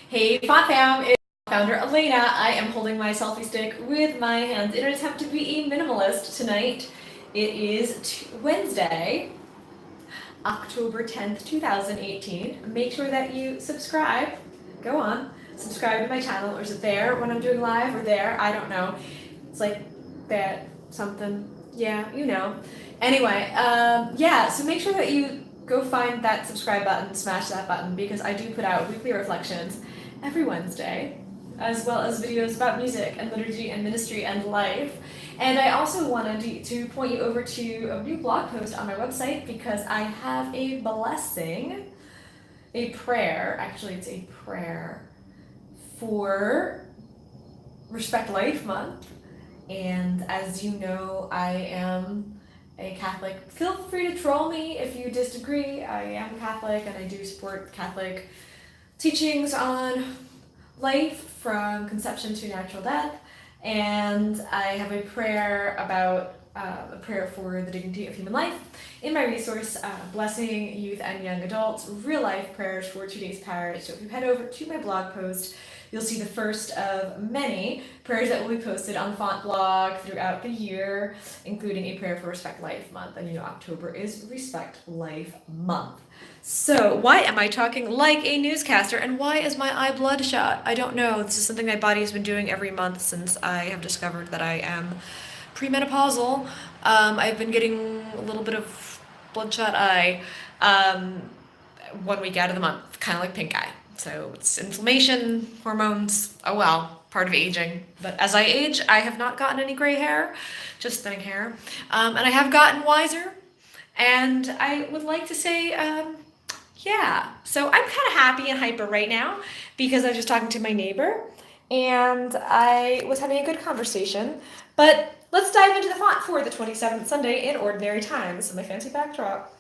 Hey Font Fam, it's founder Elena. I am holding my selfie stick with my hands in an attempt to be a minimalist tonight. It is Wednesday, October 10th, 2018. Make sure that you subscribe. Go on, subscribe to my channel, or is it there when I'm doing live or there? I don't know. It's like that something. Yeah, you know. Anyway, yeah, so make sure that you go find that subscribe button, smash that button, because I do put out weekly reflections every Wednesday, as well as videos about music and liturgy and ministry and life. And I also wanted to point you over to a new blog post on my website because I have a blessing, a prayer, actually, it's a prayer for Respect Life Month. And as you know, I am a Catholic. Feel free to troll me if you disagree. I am Catholic and I do support Catholic teachings on life from conception to natural death. And I have a prayer about a prayer for the dignity of human life in my resource, Blessing Youth and Young Adults, real life prayers for today's parish. So if you head over to my blog post, you'll see the first of many prayers that will be posted on the Font blog throughout the year, including a prayer for Respect Life Month. And you know, October is Respect Life Month. So, why am I talking like a newscaster and why is my eye bloodshot? I don't know. This is something my body has been doing every month since I have discovered that I am premenopausal. I've been getting a little bit of bloodshot eye 1 week out of the month, kind of like pink eye. So it's inflammation, hormones, oh well, part of aging. But as I age, I have not gotten any gray hair, just thinning hair. And I have gotten wiser. And I would like to say, yeah. So I'm kind of happy and hyper right now because I was just talking to my neighbor and I was having a good conversation. But let's dive into the font for the 27th Sunday in Ordinary Time. This is my fancy backdrop.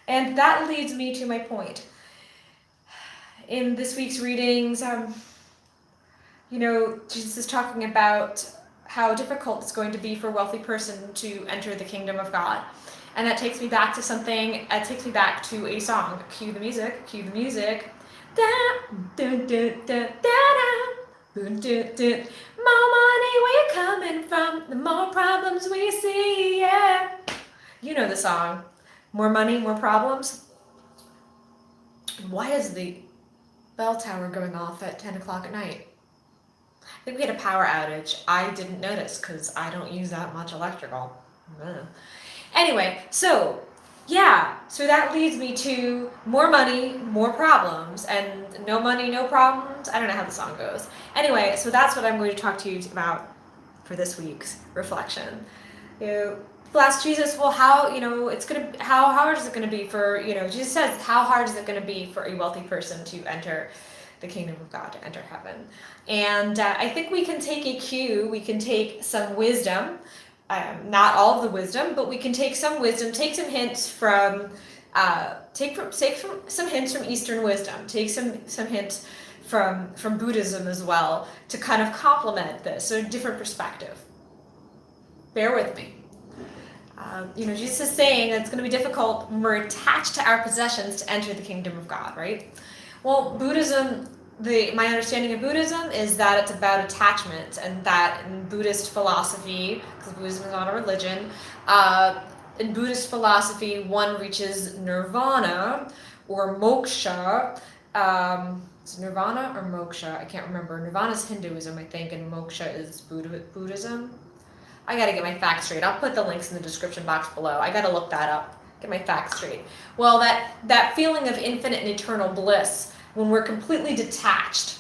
And that leads me to my point. In this week's readings, you know, Jesus is talking about how difficult it's going to be for a wealthy person to enter the kingdom of God. And that takes me back to something, it takes me back to a song. Cue the music, cue the music. More money we're coming from, the more problems we see, yeah. You know the song. More money, more problems. Why is the bell tower going off at 10 o'clock at night? I think we had a power outage. I didn't notice because I don't use that much electrical. Anyway, so yeah, so that leads me to more money, more problems, and no money, no problems. I don't know how the song goes. Anyway, so that's what I'm going to talk to you about for this week's reflection. You know, people ask Jesus, well, how, you know, how hard is it going to be for, you know, Jesus says, how hard is it going to be for a wealthy person to enter the kingdom of God, to enter heaven? And I think we can take a cue, we can take some wisdom, not all of the wisdom, but we can take some wisdom, take some hints from, some hints from Eastern wisdom, take some hints from Buddhism as well to kind of complement this, so a different perspective. Bear with me. You know, Jesus is saying that it's going to be difficult when we're attached to our possessions to enter the kingdom of God, right? Well, Buddhism, my understanding of Buddhism is that it's about attachment, and that in Buddhist philosophy, because Buddhism is not a religion, in Buddhist philosophy, one reaches nirvana or moksha. Is nirvana or moksha? I can't remember. Nirvana is Hinduism, I think, and moksha is Buddhism. I gotta get my facts straight. I'll put the links in the description box below. I gotta look that up. Get my facts straight. Well, that feeling of infinite and eternal bliss when we're completely detached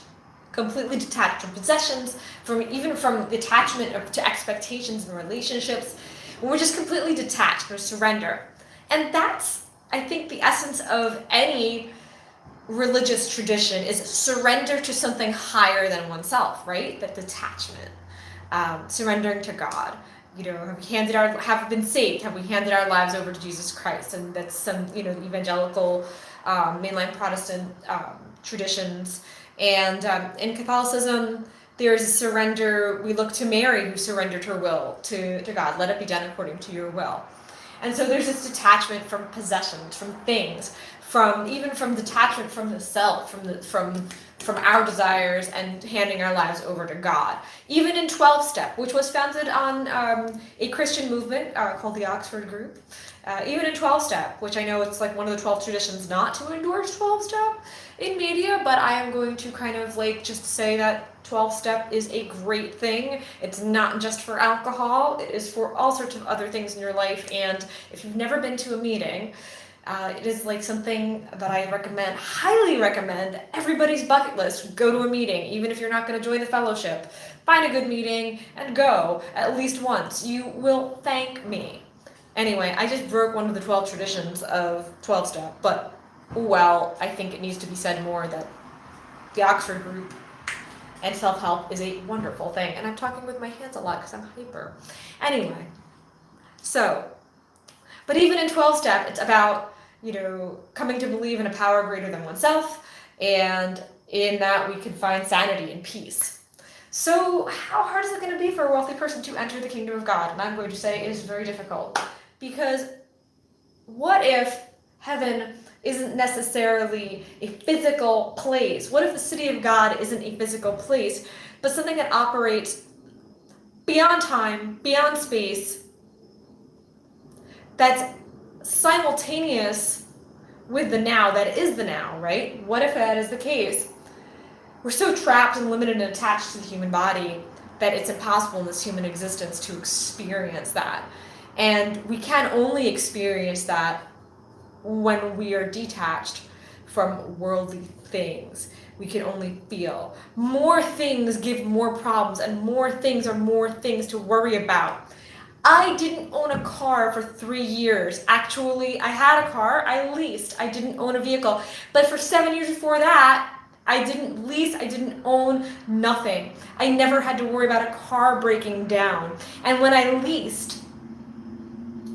from possessions, even from the attachment to expectations and relationships, when we're just completely detached or surrender. And that's, I think, the essence of any religious tradition is surrender to something higher than oneself, right? That detachment. Surrendering to God. You know, have we been saved? Have we handed our lives over to Jesus Christ? And that's some, you know, evangelical, mainline Protestant traditions. And in Catholicism, there's a surrender. We look to Mary, who surrendered her will to God. Let it be done according to your will. And so there's this detachment from possessions, from things, from detachment from the self, from from our desires and handing our lives over to God. Even in 12-step, which was founded on a Christian movement called the Oxford Group. Even in 12-step, which I know it's like one of the 12 traditions not to endorse 12-step in media, but I am going to kind of like just say that 12-step is a great thing. It's not just for alcohol, it is for all sorts of other things in your life. And if you've never been to a meeting, it is like something that I recommend, highly recommend, everybody's bucket list. Go to a meeting, even if you're not going to join the fellowship. Find a good meeting and go at least once. You will thank me. Anyway, I just broke one of the 12 traditions of 12-step, but well, I think it needs to be said more that the Oxford Group and self-help is a wonderful thing. And I'm talking with my hands a lot because I'm hyper. Anyway, so, but even in 12-step, it's about, coming to believe in a power greater than oneself, and in that we can find sanity and peace. So how hard is it going to be for a wealthy person to enter the kingdom of God? And I'm going to say it is very difficult. Because what if heaven isn't necessarily a physical place? What if the city of God isn't a physical place, but something that operates beyond time, beyond space, that's simultaneous with the now, that is the now, right? What if that is the case? We're so trapped and limited and attached to the human body that it's impossible in this human existence to experience that. And we can only experience that when we are detached from worldly things. We can only feel. More things give more problems, and more things are more things to worry about. I didn't own a car for 3 years. Actually, I had a car, I leased. I didn't own a vehicle. But for 7 years before that, I didn't lease, I didn't own nothing. I never had to worry about a car breaking down. And when I leased,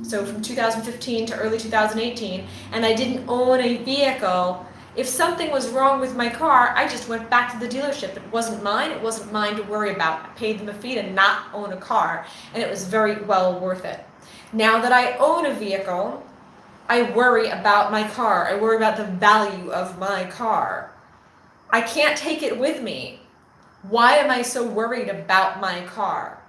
so from 2015 to early 2018, and I didn't own a vehicle, if something was wrong with my car, I just went back to the dealership. It wasn't mine to worry about. I paid them a fee to not own a car, and it was very well worth it. Now that I own a vehicle, I worry about my car. I worry about the value of my car. I can't take it with me. Why am I so worried about my car?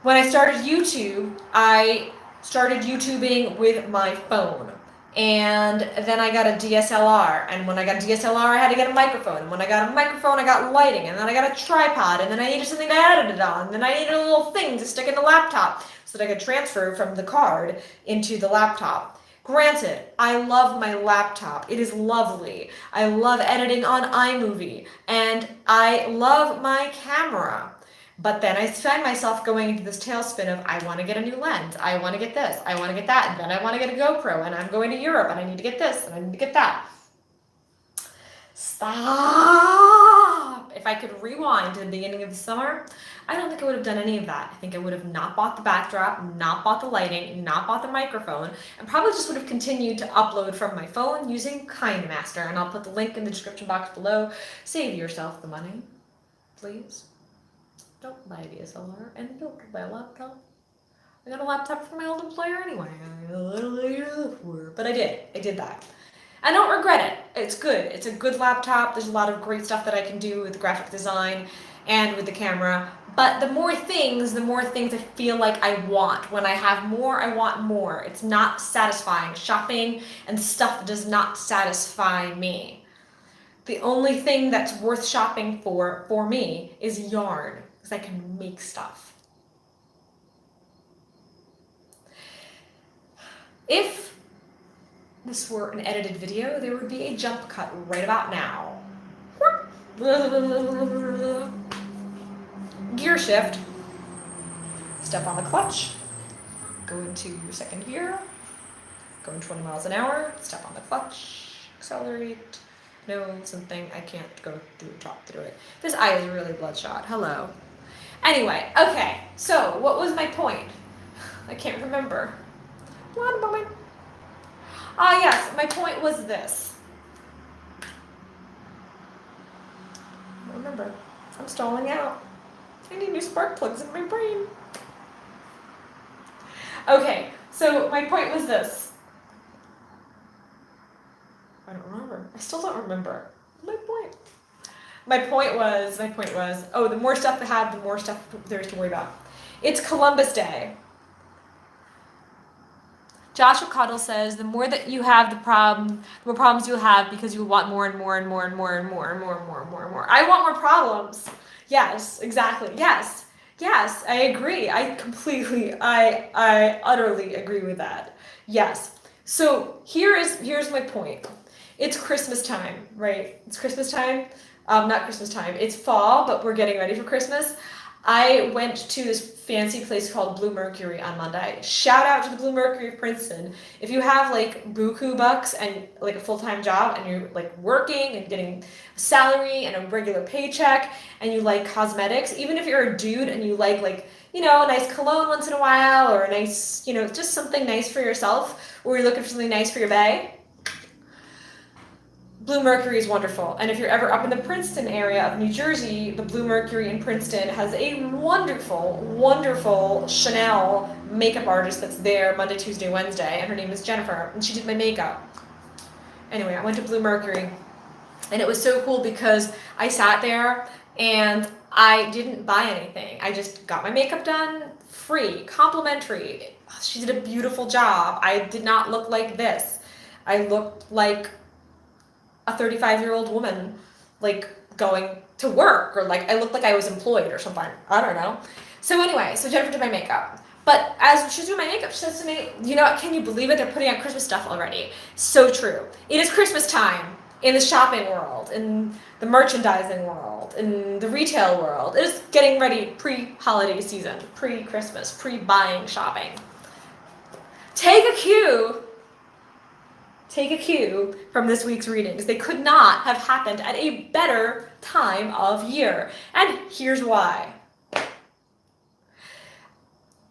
When I started YouTube, I started YouTubing with my phone. And then I got a DSLR. And when I got a DSLR, I had to get a microphone. And when I got a microphone, I got lighting. And then I got a tripod. And then I needed something to edit it on. And then I needed a little thing to stick in the laptop so that I could transfer from the card into the laptop. Granted, I love my laptop. It is lovely. I love editing on iMovie. And I love my camera. But then I find myself going into this tailspin of, I want to get a new lens, I want to get this, I want to get that, and then I want to get a GoPro, and I'm going to Europe, and I need to get this, and I need to get that. Stop! If I could rewind to the beginning of the summer, I don't think I would have done any of that. I think I would have not bought the backdrop, not bought the lighting, not bought the microphone, and probably just would have continued to upload from my phone using KineMaster, and I'll put the link in the description box below. Save yourself the money, please. Don't buy a DSLR, and don't buy a laptop. I got a laptop from my old employer anyway. But I did that. I don't regret it. It's good. It's a good laptop. There's a lot of great stuff that I can do with graphic design and with the camera. But the more things I feel like I want. When I have more, I want more. It's not satisfying. Shopping and stuff does not satisfy me. The only thing that's worth shopping for me is yarn. Because I can make stuff. If this were an edited video, there would be a jump cut right about now. Gear shift. Step on the clutch. Go into your second gear. Going 20 miles an hour. Step on the clutch. Accelerate. No, something. I can't go through the top through it. This eye is really bloodshot. Hello. Anyway, okay, so what was my point? I can't remember. One moment. Ah, yes, my point was this. I don't remember. I'm stalling out. I need new spark plugs in my brain. Okay, so my point was this. I don't remember. I still don't remember. My point. My point was, oh, the more stuff they have, the more stuff there's to worry about. It's Columbus Day. Joshua Cottle says, the more that you have the more problems you'll have because you want more and more and more and more and more and more and more and more and more. I want more problems. Yes, exactly. Yes. Yes, I agree. I utterly agree with that. Yes. So here's my point. It's Christmas time, right? It's Christmas time. Not Christmas time. It's fall, but we're getting ready for Christmas. I went to this fancy place called Blue Mercury on Monday. Shout out to the Blue Mercury of Princeton. If you have like buku bucks and like a full-time job and you're like working and getting a salary and a regular paycheck and you like cosmetics, even if you're a dude and you like, you know, a nice cologne once in a while or a nice, you know, just something nice for yourself, or you're looking for something nice for your bae, Blue Mercury is wonderful. And if you're ever up in the Princeton area of New Jersey, the Blue Mercury in Princeton has a wonderful, wonderful Chanel makeup artist that's there Monday, Tuesday, Wednesday, and her name is Jennifer, and she did my makeup. Anyway, I went to Blue Mercury, and it was so cool because I sat there and I didn't buy anything. I just got my makeup done, free, complimentary. She did a beautiful job. I did not look like this. I looked like a 35-year-old woman, like, going to work, or like I looked like I was employed or something. I don't know. So anyway, so Jennifer did my makeup. But as she's doing my makeup, she says to me, you know, can you believe it? They're putting out Christmas stuff already. So true. It is Christmas time in the shopping world, in the merchandising world, in the retail world. It is getting ready pre-holiday season, pre-Christmas, pre-buying shopping. Take a cue from this week's readings. They could not have happened at a better time of year. And here's why.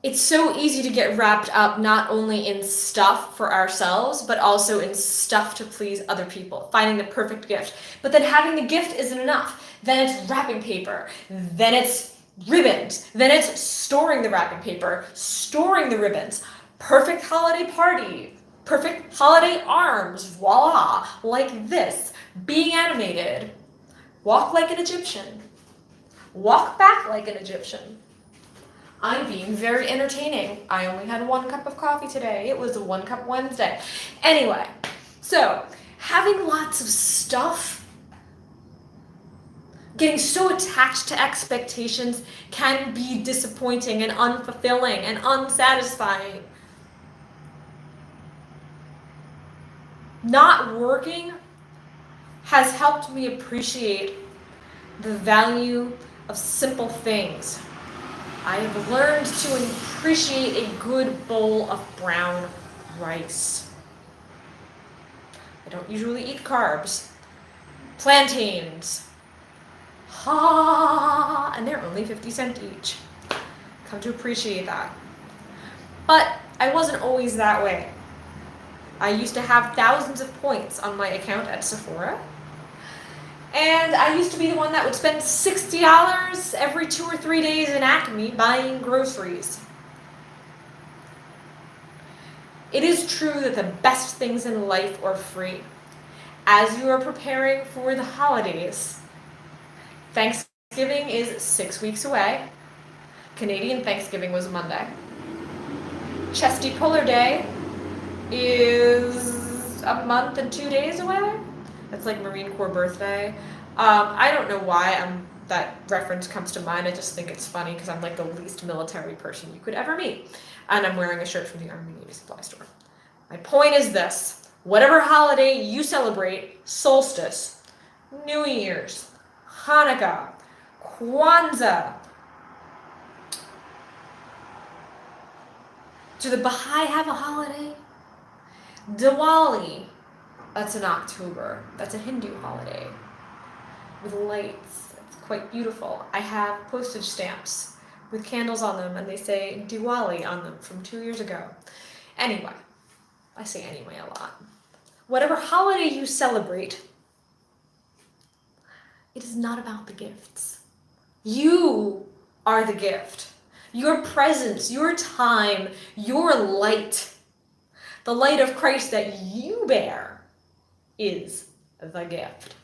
It's so easy to get wrapped up not only in stuff for ourselves, but also in stuff to please other people, finding the perfect gift. But then having the gift isn't enough. Then it's wrapping paper. Then it's ribbons. Then it's storing the wrapping paper, storing the ribbons. Perfect holiday party. Perfect holiday arms, voila, like this, being animated. Walk like an Egyptian. Walk back like an Egyptian. I'm being very entertaining. I only had 1 cup of coffee today. It was a 1 cup Wednesday. Anyway, so having lots of stuff, getting so attached to expectations can be disappointing and unfulfilling and unsatisfying. Not working has helped me appreciate the value of simple things. I have learned to appreciate a good bowl of brown rice. I don't usually eat carbs. Plantains. And they're only 50 cents each. Come to appreciate that. But I wasn't always that way. I used to have thousands of points on my account at Sephora. And I used to be the one that would spend $60 every 2 or 3 days in Acme buying groceries. It is true that the best things in life are free. As you are preparing for the holidays, Thanksgiving is 6 weeks away. Canadian Thanksgiving was Monday. Chesty Puller Day is a month and 2 days away. That's like Marine Corps birthday. I don't know why that reference comes to mind. I just think it's funny because I'm like the least military person you could ever meet. And I'm wearing a shirt from the Army Navy Supply Store. My point is this. Whatever holiday you celebrate, solstice, New Year's, Hanukkah, Kwanzaa. Do the Baha'i have a holiday? Diwali. That's in October. That's a Hindu holiday with lights. It's quite beautiful. I have postage stamps with candles on them, and they say Diwali on them from 2 years ago. Anyway, I say anyway a lot. Whatever holiday you celebrate, it is not about the gifts. You are the gift. Your presence, your time, your light, the light of Christ that you bear is the gift.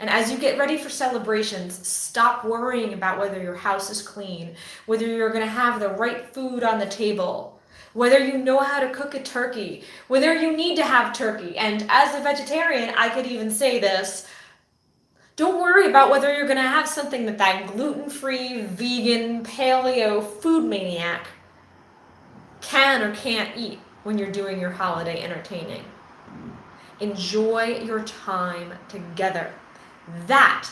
And as you get ready for celebrations, stop worrying about whether your house is clean, whether you're going to have the right food on the table, whether you know how to cook a turkey, whether you need to have turkey. And as a vegetarian, I could even say this: don't worry about whether you're going to have something that gluten-free, vegan, paleo food maniac can or can't eat when you're doing your holiday entertaining. Enjoy your time together. That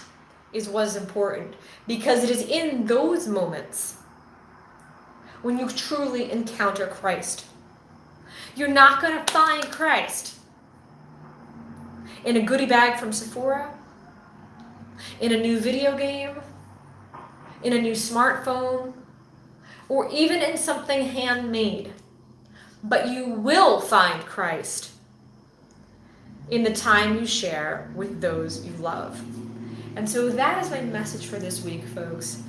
is what's important, because it is in those moments when you truly encounter Christ. You're not going to find Christ in a goodie bag from Sephora, in a new video game, in a new smartphone, or even in something handmade. But you will find Christ in the time you share with those you love. And so that is my message for this week, folks.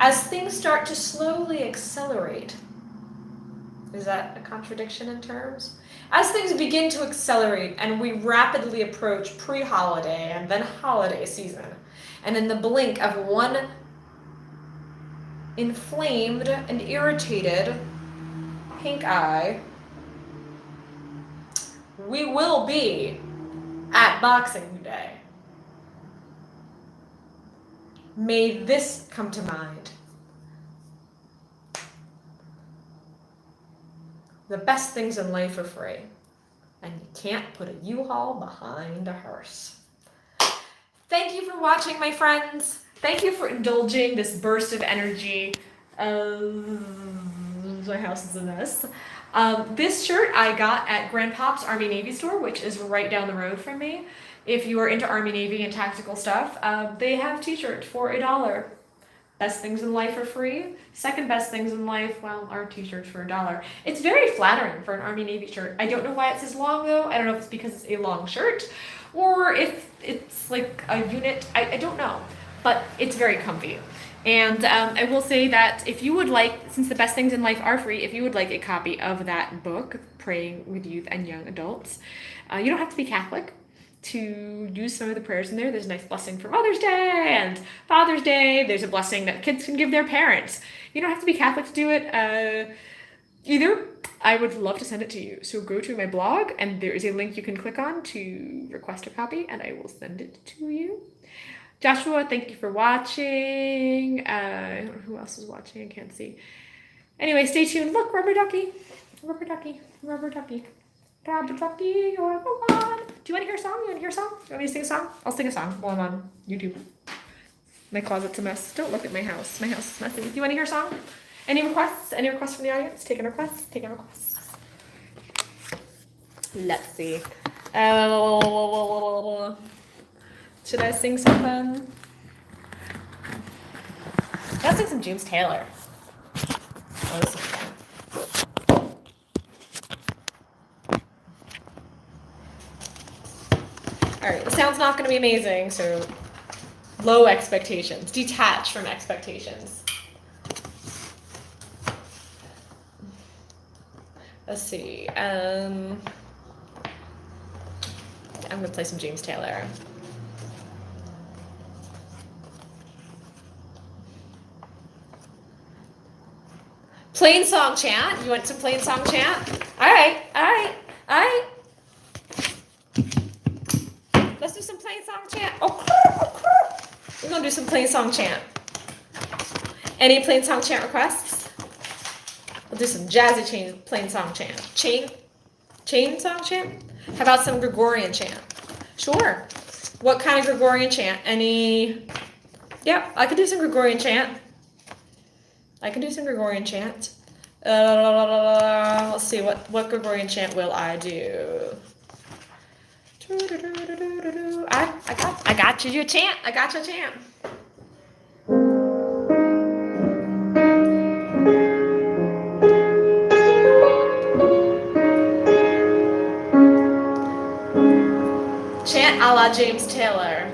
As things start to slowly accelerate, is that a contradiction in terms? As things begin to accelerate and we rapidly approach pre-holiday and then holiday season, and in the blink of one inflamed and irritated pink eye, we will be at Boxing Day. May this come to mind. The best things in life are free, and you can't put a U-Haul behind a hearse. Thank you for watching, my friends. Thank you for indulging this burst of energy. My house is a mess. This shirt I got at Grandpop's Army Navy store, which is right down the road from me. If you are into Army Navy and tactical stuff, they have t-shirts for $1. Best things in life are free. Second best things in life, well, are t-shirts for $1. It's very flattering for an Army Navy shirt. I don't know why it's as long though. I don't know if it's because it's a long shirt or if it's like a unit. I don't know, but it's very comfy. And I will say that if you would like, since the best things in life are free, if you would like a copy of that book, Praying with Youth and Young Adults, you don't have to be Catholic to use some of the prayers in there. There's a nice blessing for Mother's Day and Father's Day. There's a blessing that kids can give their parents. You don't have to be Catholic to do it either. I would love to send it to you. So go to my blog and there is a link you can click on to request a copy and I will send it to you. Joshua, thank you for watching. I don't know who else is watching. I can't see. Anyway, stay tuned. Look, rubber ducky. Rubber ducky. Rubber ducky. Rubber ducky, you're the one. Do you want to hear a song? You want to hear a song? You want me to sing a song? I'll sing a song while I'm on YouTube. My closet's a mess. Don't look at my house. My house is messy. Do you want to hear a song? Any requests? Any requests from the audience? Taking requests? Taking requests. Let's see. Should I sing something? Let's sing some James Taylor. Oh, this is fun. Alright, the sound's not going to be amazing, so low expectations. Detach from expectations. Let's see. I'm going to play some James Taylor. Plain song chant. You want some plain song chant? All right. Let's do some plain song chant. We're going to do some plain song chant. Any plain song chant requests? We'll do some jazzy plain song chant. Chain song chant? How about some Gregorian chant? Sure. What kind of Gregorian chant? Any? Yeah, I could do some Gregorian chant. Let's see, what Gregorian chant will I do? I got you a chant. I got you a chant. Chant a la James Taylor.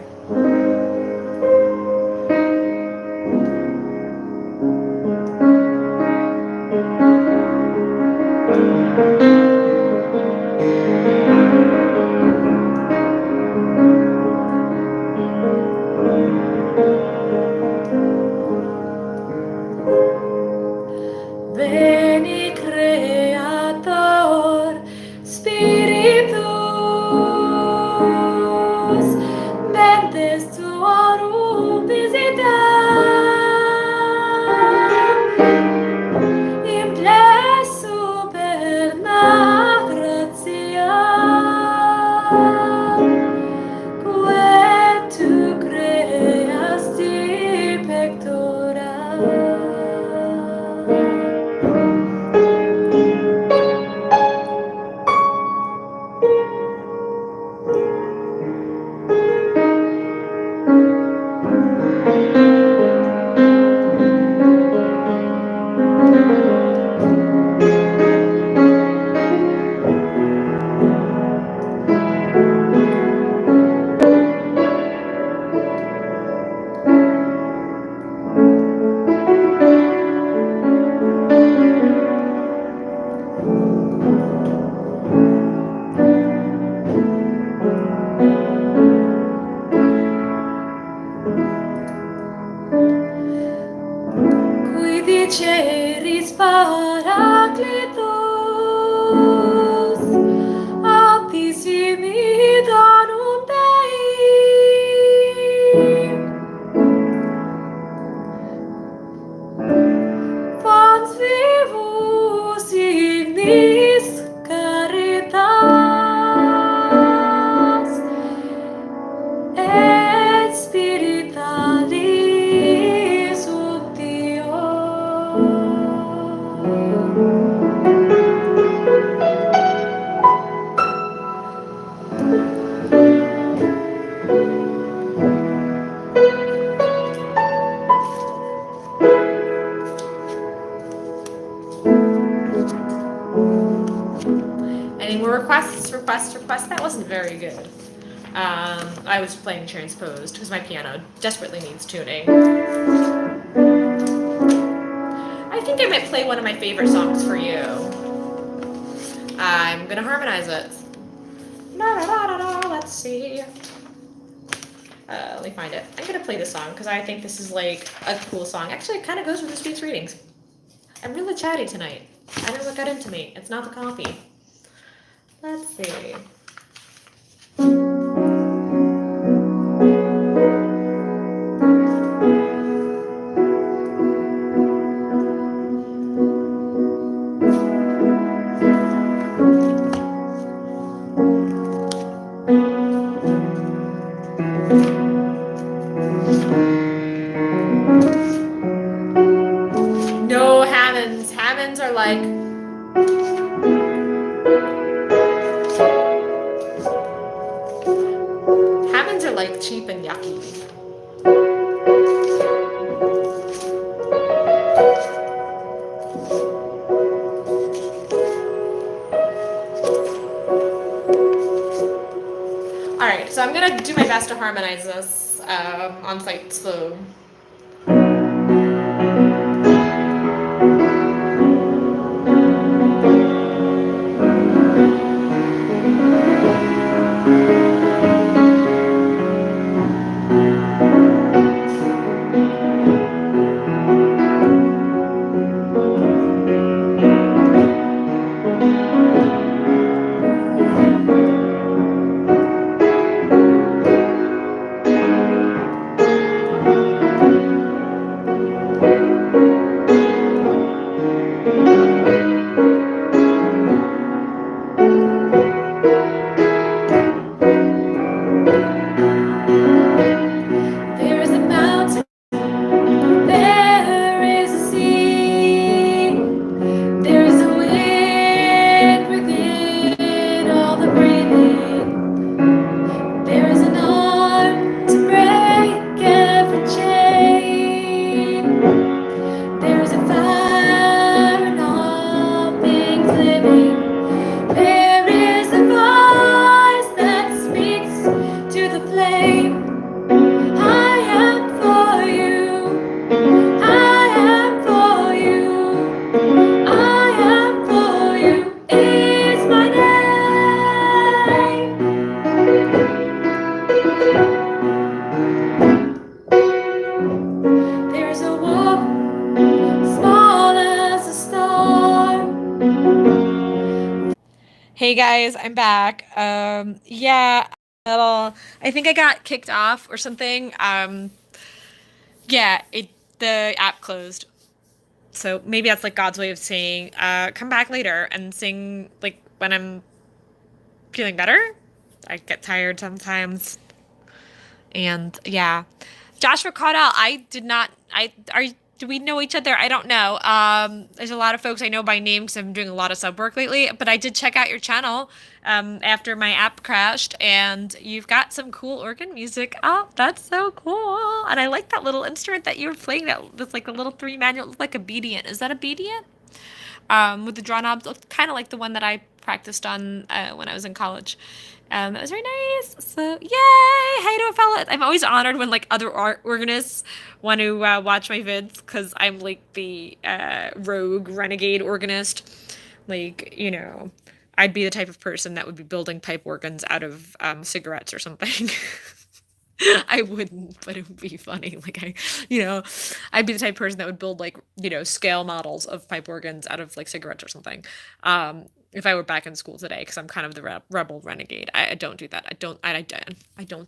Miseris Paracletus, altissimi donum Dei, fons vivus ignis caritas, et spiritualis utio. Any more requests? That wasn't very good. I was playing transposed because my piano desperately needs tuning. I think I might play one of my favorite songs for you. I'm gonna harmonize it. Let's see. Let me find it. I'm gonna play this song because I think this is like a cool song. Actually, it kind of goes with this week's readings. I'm really chatty tonight. I don't know what got into me. It's not the coffee. Let's see. No Hammonds. Hammonds are like... Hammonds are like cheap and yucky. Alright, so I'm gonna do my best to harmonize this on site slow. Hey guys, I'm back. Yeah, I think I got kicked off or something. Yeah, the app closed. So maybe that's like God's way of saying, come back later and sing like when I'm feeling better. I get tired sometimes. And yeah. Joshua Caudell, I did not do we know each other? I don't know. There's a lot of folks I know by name because I'm doing a lot of sub work lately, but I did check out your channel after my app crashed, and you've got some cool organ music. Oh, that's so cool. And I like that little instrument that you were playing that's like a little three manual, looked like a bedient. Is that a bedient? With the draw knobs, looked kind of like the one that I practiced on when I was in college. That was very nice. So, yay! How you doing, fella? I'm always honored when like other organists want to watch my vids because I'm like the rogue renegade organist. Like, you know, I'd be the type of person that would be building pipe organs out of cigarettes or something. I wouldn't, but it would be funny. Like I'd be the type of person that would build like, scale models of pipe organs out of like cigarettes or something. If I were back in school today, because I'm kind of the rebel renegade. I don't do that. I don't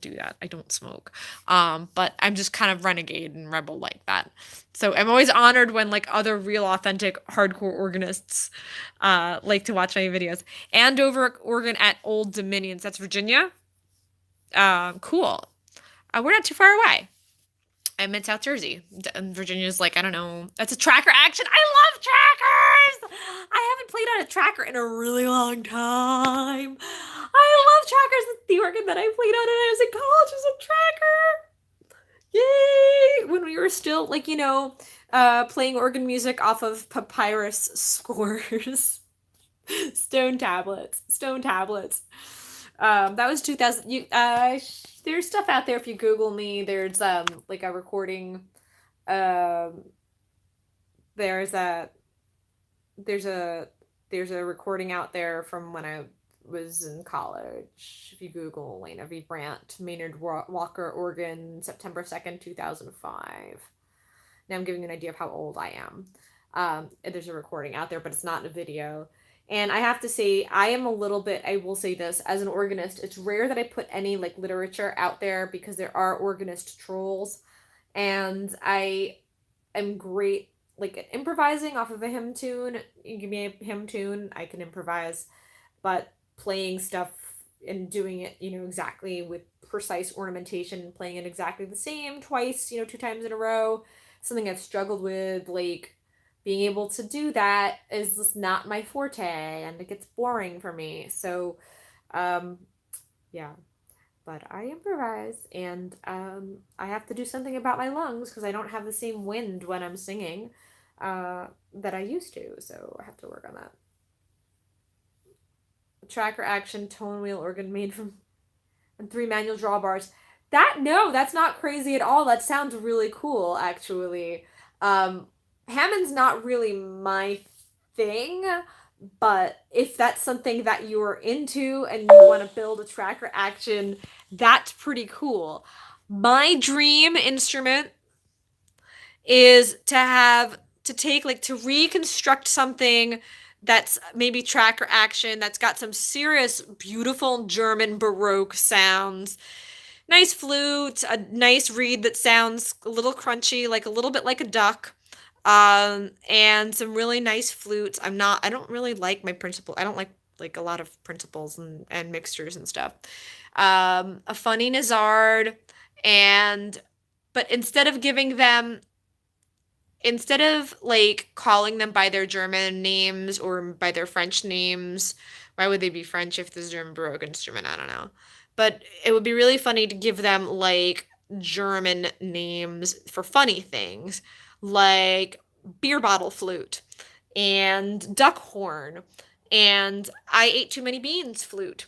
do that. I don't smoke. But I'm just kind of renegade and rebel like that. So I'm always honored when like other real authentic hardcore organists like to watch my videos. Andover, Oregon at Old Dominions. That's Virginia. Cool. We're not too far away. I'm in South Jersey. And Virginia's like, I don't know. That's a tracker action. I love trackers. I haven't played on a tracker in a really long time. I love trackers. The organ that I played on when I was in college was a tracker. Yay! When we were still like, playing organ music off of papyrus scores. Stone tablets. Stone tablets. That was 2000. There's stuff out there if you Google me. There's like a recording. Um, there's a there's a there's a recording out there from when I was in college. If you Google Elena V. Brandt, Maynard Walker, Oregon, September 2nd, 2005. Now I'm giving you an idea of how old I am. There's a recording out there, but it's not in a video. And I have to say, I am a little bit, I will say this, as an organist, it's rare that I put any like literature out there because there are organist trolls. And I am great like at improvising off of a hymn tune. You give me a hymn tune, I can improvise. But playing stuff and doing it, exactly with precise ornamentation, playing it exactly the same twice, 2 times in a row, something I've struggled with, like being able to do that is just not my forte and it gets boring for me. So, um, yeah, but I improvise and I have to do something about my lungs because I don't have the same wind when I'm singing that I used to. So I have to work on that. Tracker action tone wheel organ made from and 3 manual drawbars. No, that's not crazy at all. That sounds really cool, actually. Hammond's not really my thing, but if that's something that you're into and you want to build a tracker action, that's pretty cool. My dream instrument is to reconstruct something that's maybe tracker action that's got some serious beautiful German Baroque sounds. Nice flute, a nice reed that sounds a little crunchy, like a little bit like a duck. And some really nice flutes. I don't really like my principal. I don't like a lot of principals and mixtures and stuff. A funny Nazard and but instead of like calling them by their German names or by their French names, why would they be French if this is a German Baroque instrument? I don't know. But it would be really funny to give them like German names for funny things, like beer bottle flute and duck horn and I ate too many beans flute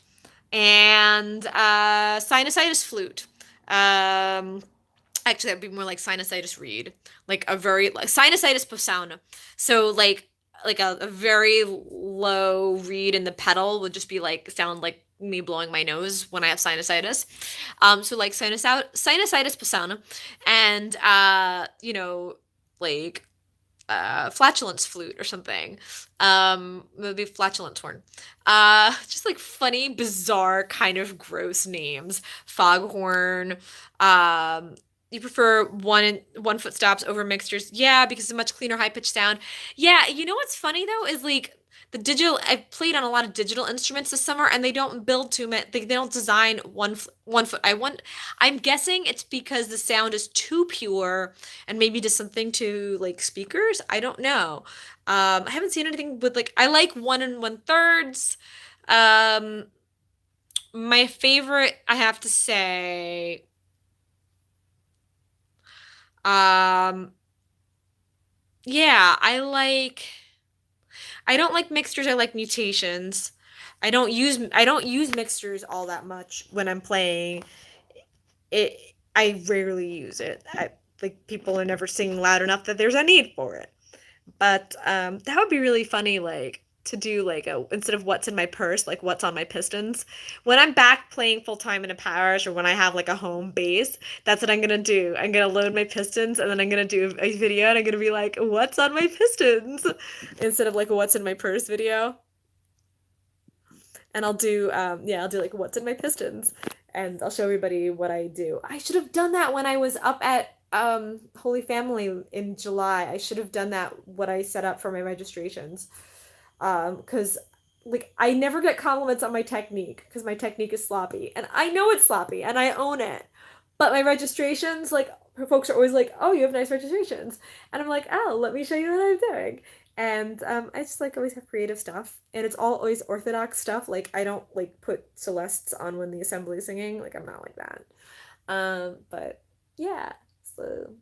and sinusitis flute. Um, Actually, that'd be more like sinusitis reed, like a very like sinusitis posaune. So like a very low reed in the pedal would just be like sound like me blowing my nose when I have sinusitis. So like sinusitis posaune, and like flatulence flute or something. Maybe flatulence horn. Just like funny, bizarre, kind of gross names. Foghorn. You prefer one foot stops over mixtures? Yeah, because it's a much cleaner, high pitched sound. Yeah, you know what's funny though is like the digital. I've played on a lot of digital instruments this summer, and they don't build too many. They don't design one foot. I'm guessing it's because the sound is too pure and maybe just something to like speakers. I don't know. I haven't seen anything with like I like 1 1/3. Um, my favorite, I have to say, um, yeah, I don't like mixtures, I like mutations. I don't use mixtures all that much when I'm playing. It I rarely use it. Like people are never singing loud enough that there's a need for it. But that would be really funny, like to do like a instead of what's in my purse, like what's on my pistons. When I'm back playing full time in a parish or when I have like a home base, that's what I'm gonna do. I'm gonna load my pistons and then I'm gonna do a video and I'm gonna be like, what's on my pistons? Instead of like a what's in my purse video. And I'll do yeah, I'll do like what's in my pistons and I'll show everybody what I do. I should have done that when I was up at Holy Family in July. I should have done that what I set up for my registrations. Because like I never get compliments on my technique because my technique is sloppy and I know it's sloppy and I own it. But my registrations, like folks are always like, "Oh, you have nice registrations," and I'm like, "Oh, let me show you what I'm doing." And I just like always have creative stuff, and it's all always orthodox stuff. Like I don't like put Celestes on when the assembly is singing. Like I'm not like that. But yeah, so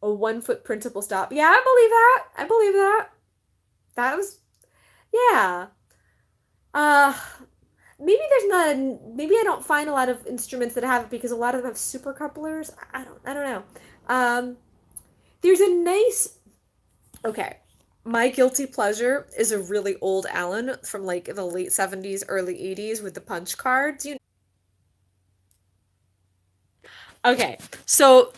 a 1 foot printable stop. Yeah, I believe that. I believe that. That was yeah. Uh maybe there's not maybe I don't find a lot of instruments that have it because a lot of them have super couplers. I don't know. Um there's a nice okay. My guilty pleasure is a really old Allen from like the late 70s, early 80s with the punch cards. Okay, so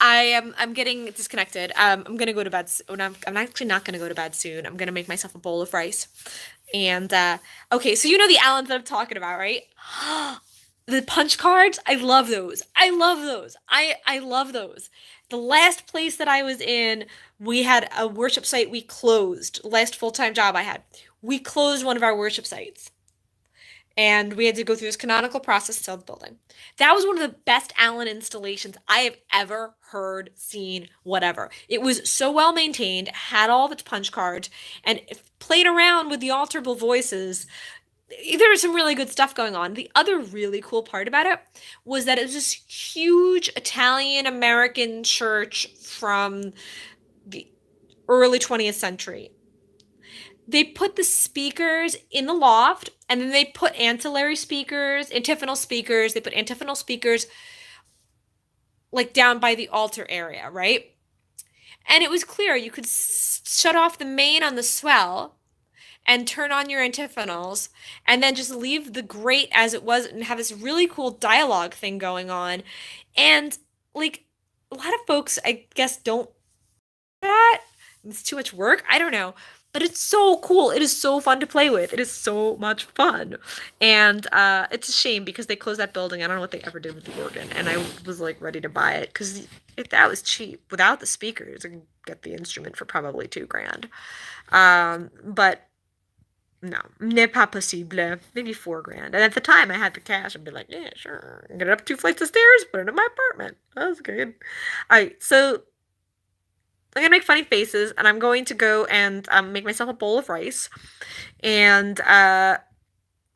I'm getting disconnected. I'm gonna go to bed. Oh, no, I'm actually not gonna go to bed soon. I'm gonna make myself a bowl of rice. And okay, so you know the Allens that I'm talking about, right? The punch cards, I love those. I love those. I love those. The last place that I was in, we had a worship site we closed. Last full-time job I had. We closed one of our worship sites and we had to go through this canonical process to sell the building. That was one of the best Allen installations I have ever heard, seen, whatever. It was so well maintained, had all the punch cards, and played around with the alterable voices. There was some really good stuff going on. The other really cool part about it was that it was this huge Italian American church from the early 20th century. They put the speakers in the loft and then they put ancillary speakers, antiphonal speakers. They put antiphonal speakers like down by the altar area, right? And it was clear you could shut off the main on the swell and turn on your antiphonals and then just leave the grate as it was and have this really cool dialogue thing going on. And like a lot of folks, I guess, don't do that. It's too much work. I don't know. But it's so cool. It is so fun to play with. It is so much fun. And it's a shame because they closed that building. I don't know what they ever did with the organ. And I was like ready to buy it because that was cheap. Without the speakers, I could get the instrument for probably $2,000. But no, n'est pas possible. Maybe $4,000. And at the time, I had the cash. I'd be like, yeah, sure. Get it up 2 flights of stairs, put it in my apartment. That was good. All right, so I'm gonna make funny faces, and I'm going to go and make myself a bowl of rice, and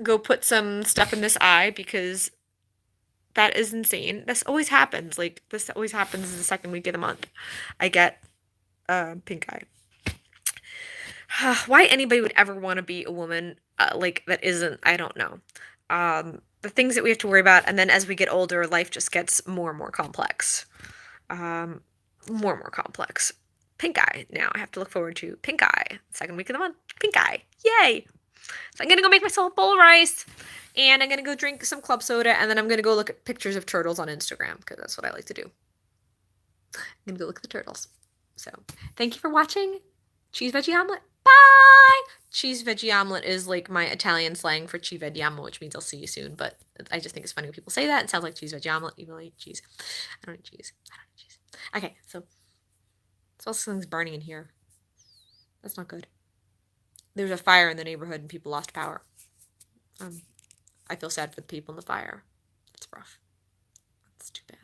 go put some stuff in this eye because that is insane. This always happens. Like this always happens the second week of the month. I get pink eye. Why anybody would ever want to be a woman like that isn't, I don't know. The things that we have to worry about, and then as we get older, life just gets more and more complex. More and more complex. Pink eye. Now I have to look forward to pink eye. Second week of the month. Pink eye. Yay! So I'm gonna go make myself a bowl of rice, and I'm gonna go drink some club soda, and then I'm gonna go look at pictures of turtles on Instagram because that's what I like to do. I'm gonna go look at the turtles. So thank you for watching. Cheese veggie omelet. Bye! Cheese veggie omelet is like my Italian slang for ci vediamo, which means I'll see you soon. But I just think it's funny when people say that. It sounds like cheese veggie omelet, even though I eat cheese. I don't eat cheese. I don't eat cheese. Okay, so smells like something's burning in here. That's not good. There was a fire in the neighborhood and people lost power. I feel sad for the people in the fire. It's rough. It's too bad.